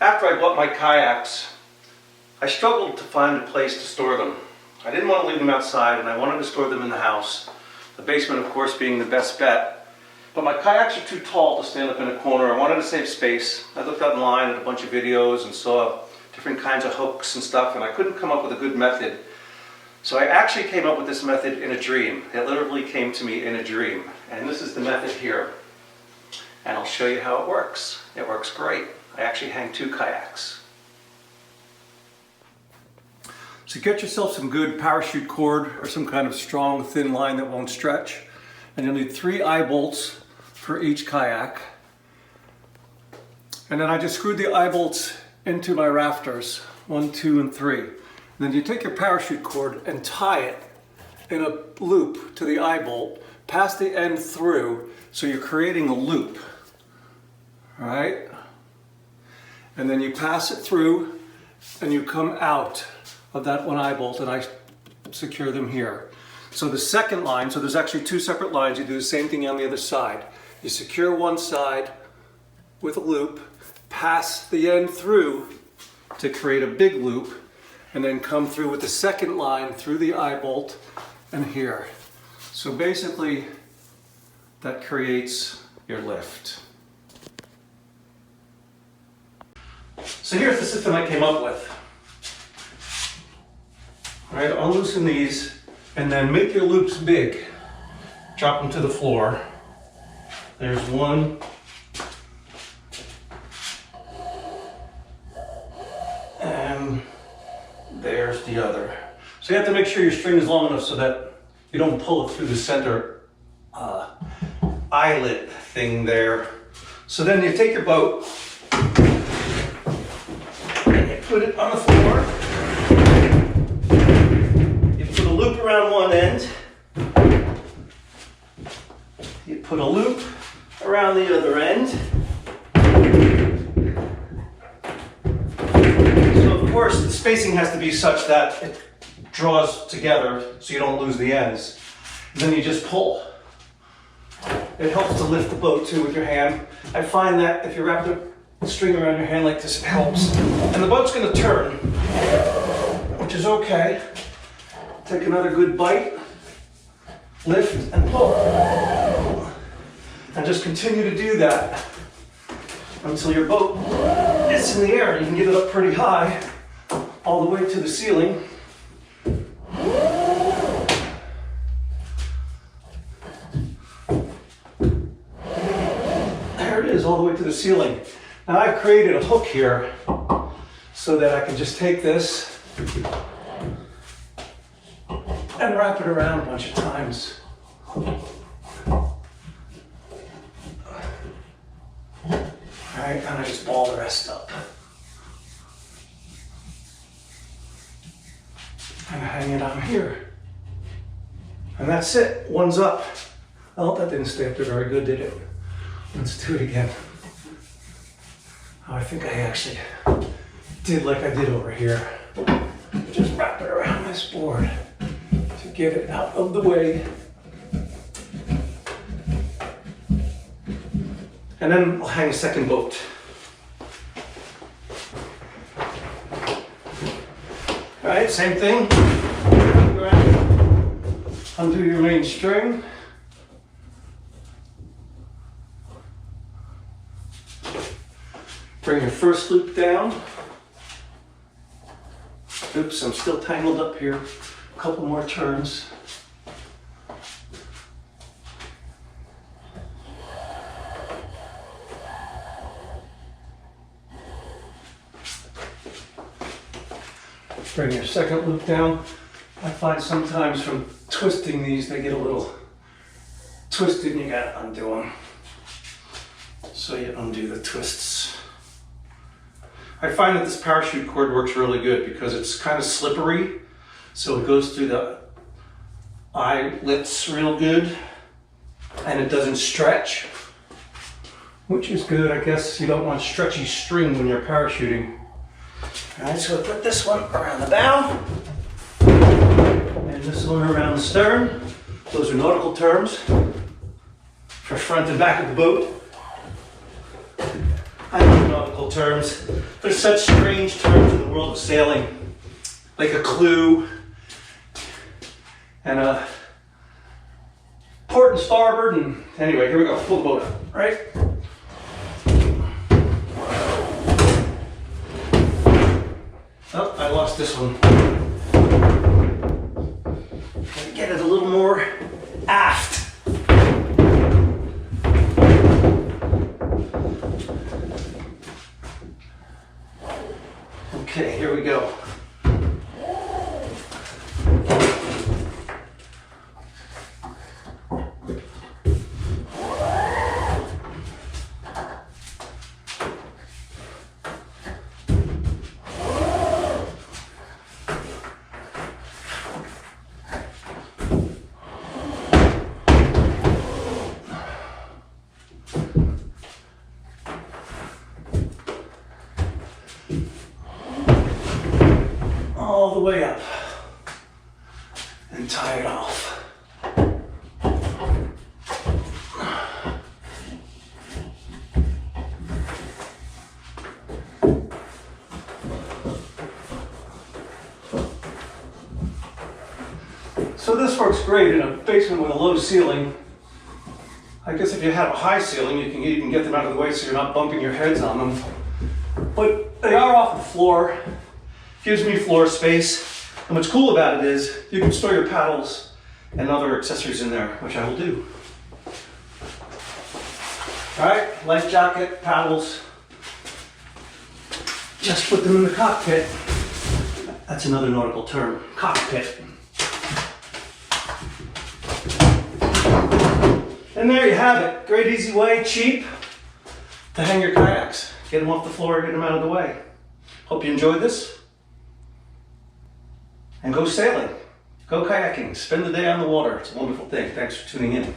After I bought my kayaks, I struggled to find a place to store them. I didn't want to leave them outside and I wanted to store them in the house. The basement, of course, being the best bet. But my kayaks are too tall to stand up in a corner. I wanted to save space. I looked online at a bunch of videos and saw different kinds of hooks and stuff, and I couldn't come up with a good method. So I actually came up with this method in a dream. It literally came to me in a dream. And this is the method here. And I'll show you how it works. It works great. I actually hang 2 kayaks. So get yourself some good parachute cord or some kind of strong thin line that won't stretch. And you'll need 3 eye bolts for each kayak. And then I just screwed the eye bolts into my rafters, 1, 2, and 3. And then you take your parachute cord and tie it in a loop to the eye bolt, pass the end through, so you're creating a loop. All right? And then you pass it through and you come out of that one eye bolt, and I secure them here. So the second line, so there's actually 2 separate lines, you do the same thing on the other side. You secure one side with a loop, pass the end through to create a big loop, and then come through with the second line through the eye bolt and here. So basically that creates your lift. So here's the system I came up with. All right, unloosen these and then make your loops big. Drop them to the floor. There's one. And there's the other. So you have to make sure your string is long enough so that you don't pull it through the center eyelet thing there. So then you take your boat and you put it on the floor. You put a loop around one end. You put a loop around the other end. So of course the spacing has to be such that it draws together so you don't lose the ends. And then you just pull. It helps to lift the boat too with your hand. I find that if you wrap the string around your hand like this, it helps. And the boat's going to turn, which is okay. Take another good bite, lift and pull. And just continue to do that until your boat is in the air. You can get it up pretty high, all the way to the ceiling. There it is, all the way to the ceiling. Now I've created a hook here so that I can just take this and wrap it around a bunch of times. Alright, and I just ball the rest up. And hang it on here. And that's it, one's up. Oh, that didn't stay up there very good, did it? Let's do it again. Oh, I think I actually did like I did over here. Just wrap it around this board to get it out of the way. And then I'll hang a second boat. All right, same thing. Undo your main string. Bring your first loop down. Oops, I'm still tangled up here. A couple more turns. Bring your second loop down. I find sometimes from twisting these, they get a little twisted and you gotta undo them. So you undo the twists. I find that this parachute cord works really good because it's kind of slippery. So it goes through the eyelets real good and it doesn't stretch, which is good. I guess you don't want stretchy string when you're parachuting. All right, so I put this one around the bow and this one around the stern. Those are nautical terms for front and back of the boat. I love nautical terms. There's such strange terms in the world of sailing, like a clue and a port and starboard. And anyway, here we go. Pull the boat up, right? Oh, I lost this one. Gotta get it a little more aft. Okay, here we go. All the way up and tie it off. So this works great in a basement with a low ceiling. I guess if you have a high ceiling, you can even get them out of the way so you're not bumping your heads on them. But they are off the floor. Gives me floor space, and what's cool about it is you can store your paddles and other accessories in there, which I will do. All right, life jacket, paddles. Just put them in the cockpit. That's another nautical term, cockpit. And there you have it. Great, easy way, cheap, to hang your kayaks. Get them off the floor, get them out of the way. Hope you enjoyed this. And go sailing, go kayaking, spend the day on the water. It's a wonderful thing. Thanks for tuning in.